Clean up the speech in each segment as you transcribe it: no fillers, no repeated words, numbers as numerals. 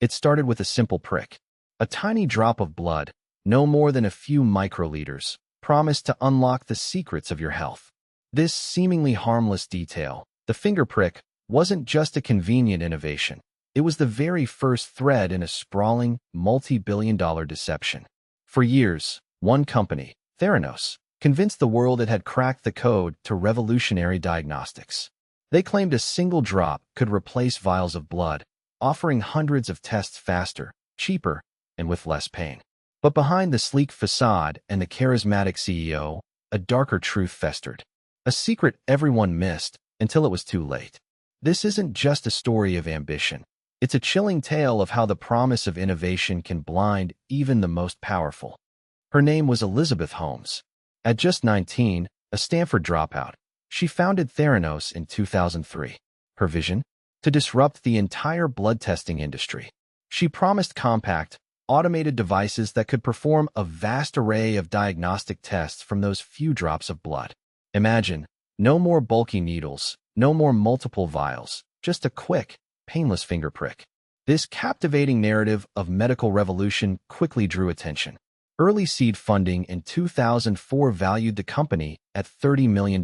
It started with a simple prick. A tiny drop of blood, no more than a few microliters, promised to unlock the secrets of your health. This seemingly harmless detail, the finger prick, wasn't just a convenient innovation. It was the very first thread in a sprawling, multi-billion-dollar deception. For years, one company, Theranos, convinced the world it had cracked the code to revolutionary diagnostics. They claimed a single drop could replace vials of blood, offering hundreds of tests faster, cheaper, and with less pain. But behind the sleek facade and the charismatic CEO, a darker truth festered. A secret everyone missed until it was too late. This isn't just a story of ambition. It's a chilling tale of how the promise of innovation can blind even the most powerful. Her name was Elizabeth Holmes. At just 19, a Stanford dropout, she founded Theranos in 2003. Her vision? To disrupt the entire blood testing industry. She promised compact, automated devices that could perform a vast array of diagnostic tests from those few drops of blood. Imagine, no more bulky needles, no more multiple vials, just a quick, painless finger prick. This captivating narrative of medical revolution quickly drew attention. Early seed funding in 2004 valued the company at $30 million.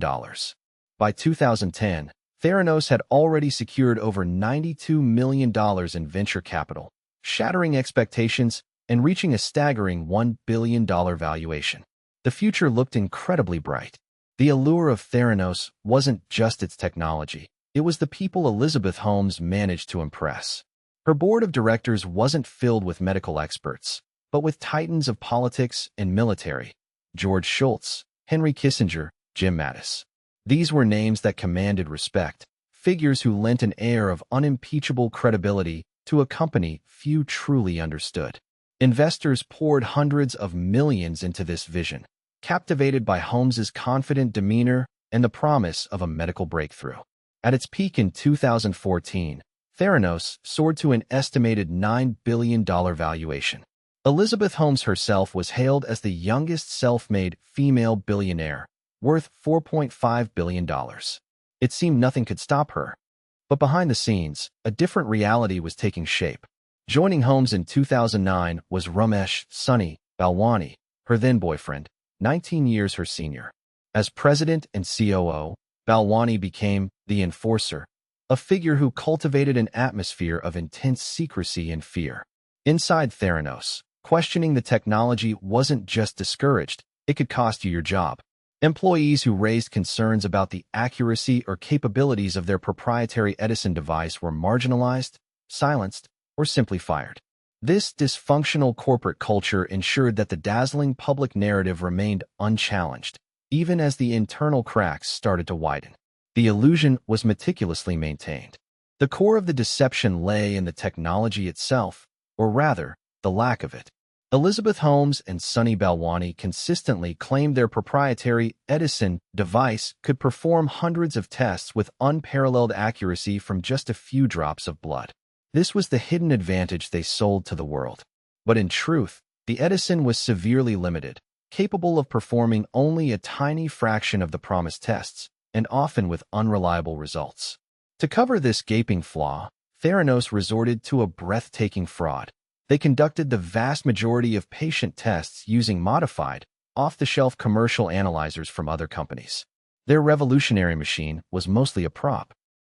By 2010, Theranos had already secured over $92 million in venture capital, shattering expectations and reaching a staggering $1 billion valuation. The future looked incredibly bright. The allure of Theranos wasn't just its technology. It was the people Elizabeth Holmes managed to impress. Her board of directors wasn't filled with medical experts, but with titans of politics and military. George Shultz, Henry Kissinger, Jim Mattis. These were names that commanded respect, figures who lent an air of unimpeachable credibility to a company few truly understood. Investors poured hundreds of millions into this vision, captivated by Holmes's confident demeanor and the promise of a medical breakthrough. At its peak in 2014, Theranos soared to an estimated $9 billion valuation. Elizabeth Holmes herself was hailed as the youngest self-made female billionaire, worth $4.5 billion. It seemed nothing could stop her. But behind the scenes, a different reality was taking shape. Joining Holmes in 2009 was Ramesh Sunny Balwani, her then-boyfriend, 19 years her senior. As president and COO, Balwani became the enforcer, a figure who cultivated an atmosphere of intense secrecy and fear. Inside Theranos, questioning the technology wasn't just discouraged, it could cost you your job. Employees who raised concerns about the accuracy or capabilities of their proprietary Edison device were marginalized, silenced, or simply fired. This dysfunctional corporate culture ensured that the dazzling public narrative remained unchallenged, even as the internal cracks started to widen. The illusion was meticulously maintained. The core of the deception lay in the technology itself, or rather, the lack of it. Elizabeth Holmes and Sunny Balwani consistently claimed their proprietary Edison device could perform hundreds of tests with unparalleled accuracy from just a few drops of blood. This was the hidden advantage they sold to the world. But in truth, the Edison was severely limited, capable of performing only a tiny fraction of the promised tests, and often with unreliable results. To cover this gaping flaw, Theranos resorted to a breathtaking fraud. They conducted the vast majority of patient tests using modified, off-the-shelf commercial analyzers from other companies. Their revolutionary machine was mostly a prop.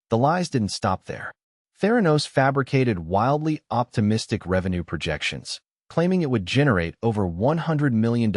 The lies didn't stop there. Theranos fabricated wildly optimistic revenue projections, claiming it would generate over $100 million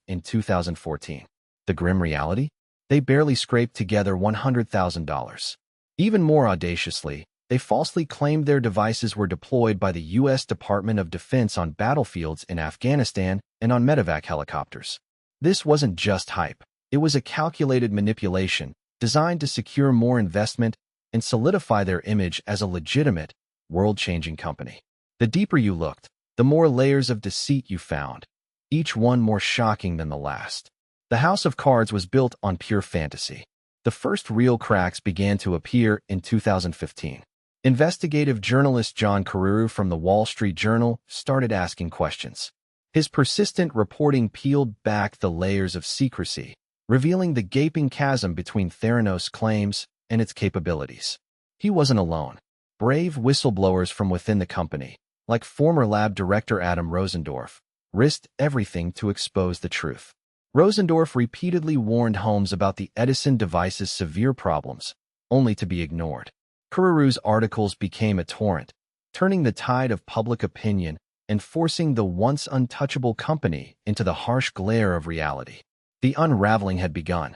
in 2014. The grim reality? They barely scraped together $100,000. Even more audaciously, they falsely claimed their devices were deployed by the U.S. Department of Defense on battlefields in Afghanistan and on medevac helicopters. This wasn't just hype. It was a calculated manipulation designed to secure more investment and solidify their image as a legitimate, world-changing company. The deeper you looked, the more layers of deceit you found, each one more shocking than the last. The house of cards was built on pure fantasy. The first real cracks began to appear in 2015. Investigative journalist John Carreyrou from the Wall Street Journal started asking questions. His persistent reporting peeled back the layers of secrecy, revealing the gaping chasm between Theranos' claims and its capabilities. He wasn't alone. Brave whistleblowers from within the company, like former lab director Adam Rosendorf, risked everything to expose the truth. Rosendorf repeatedly warned Holmes about the Edison device's severe problems, only to be ignored. Kururu's articles became a torrent, turning the tide of public opinion and forcing the once untouchable company into the harsh glare of reality. The unraveling had begun.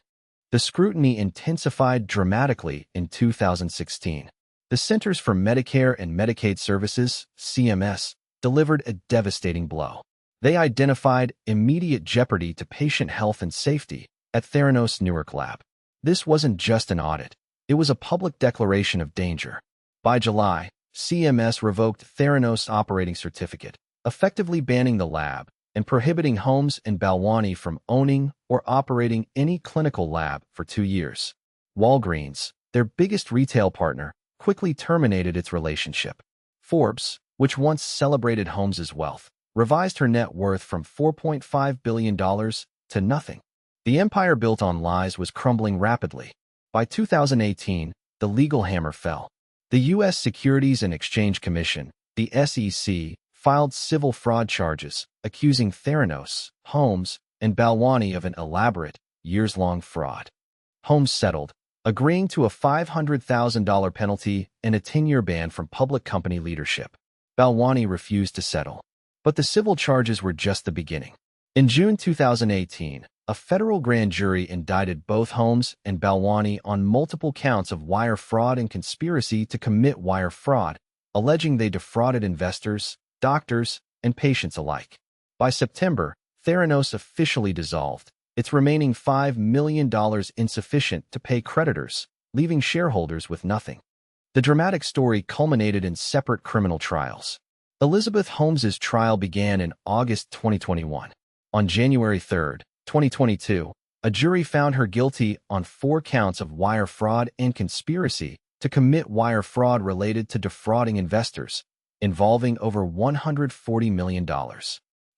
The scrutiny intensified dramatically in 2016. The Centers for Medicare and Medicaid Services, CMS, delivered a devastating blow. They identified immediate jeopardy to patient health and safety at Theranos' Newark lab. This wasn't just an audit. It was a public declaration of danger. By July, CMS revoked Theranos' operating certificate, effectively banning the lab and prohibiting Holmes and Balwani from owning or operating any clinical lab for 2 years. Walgreens, their biggest retail partner, quickly terminated its relationship. Forbes, which once celebrated Holmes's wealth, revised her net worth from $4.5 billion to nothing. The empire built on lies was crumbling rapidly. By 2018, the legal hammer fell. The U.S. Securities and Exchange Commission, the SEC, filed civil fraud charges, accusing Theranos, Holmes, and Balwani of an elaborate, years-long fraud. Holmes settled, agreeing to a $500,000 penalty and a 10-year ban from public company leadership. Balwani refused to settle. But the civil charges were just the beginning. In June 2018, a federal grand jury indicted both Holmes and Balwani on multiple counts of wire fraud and conspiracy to commit wire fraud, alleging they defrauded investors, doctors, and patients alike. By September, Theranos officially dissolved, its remaining $5 million insufficient to pay creditors, leaving shareholders with nothing. The dramatic story culminated in separate criminal trials. Elizabeth Holmes's trial began in August 2021. On January 3, 2022, a jury found her guilty on 4 counts of wire fraud and conspiracy to commit wire fraud related to defrauding investors, involving over $140 million.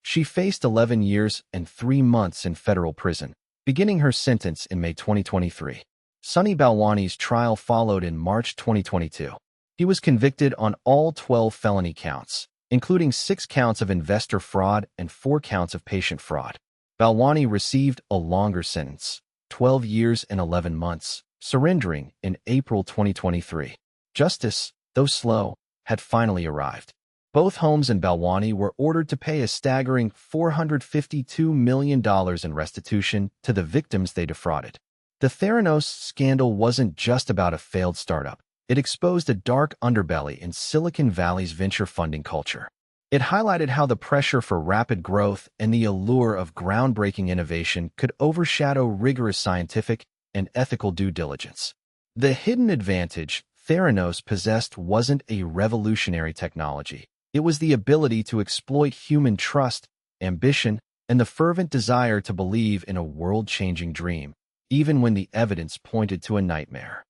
She faced 11 years and 3 months in federal prison, beginning her sentence in May 2023. Sunny Balwani's trial followed in March 2022. He was convicted on all 12 felony counts, including 6 counts of investor fraud and 4 counts of patient fraud. Balwani received a longer sentence, 12 years and 11 months, surrendering in April 2023. Justice, though slow, had finally arrived. Both Holmes and Balwani were ordered to pay a staggering $452 million in restitution to the victims they defrauded. The Theranos scandal wasn't just about a failed startup. It exposed a dark underbelly in Silicon Valley's venture funding culture. It highlighted how the pressure for rapid growth and the allure of groundbreaking innovation could overshadow rigorous scientific and ethical due diligence. The hidden advantage Theranos possessed wasn't a revolutionary technology. It was the ability to exploit human trust, ambition, and the fervent desire to believe in a world-changing dream, even when the evidence pointed to a nightmare.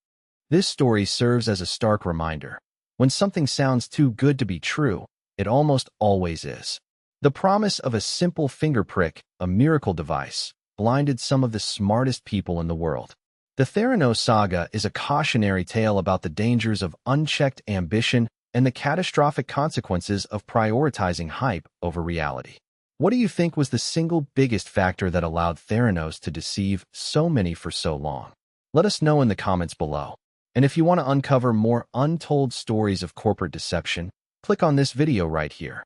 This story serves as a stark reminder. When something sounds too good to be true, it almost always is. The promise of a simple finger prick, a miracle device, blinded some of the smartest people in the world. The Theranos saga is a cautionary tale about the dangers of unchecked ambition and the catastrophic consequences of prioritizing hype over reality. What do you think was the single biggest factor that allowed Theranos to deceive so many for so long? Let us know in the comments below. And if you want to uncover more untold stories of corporate deception, click on this video right here.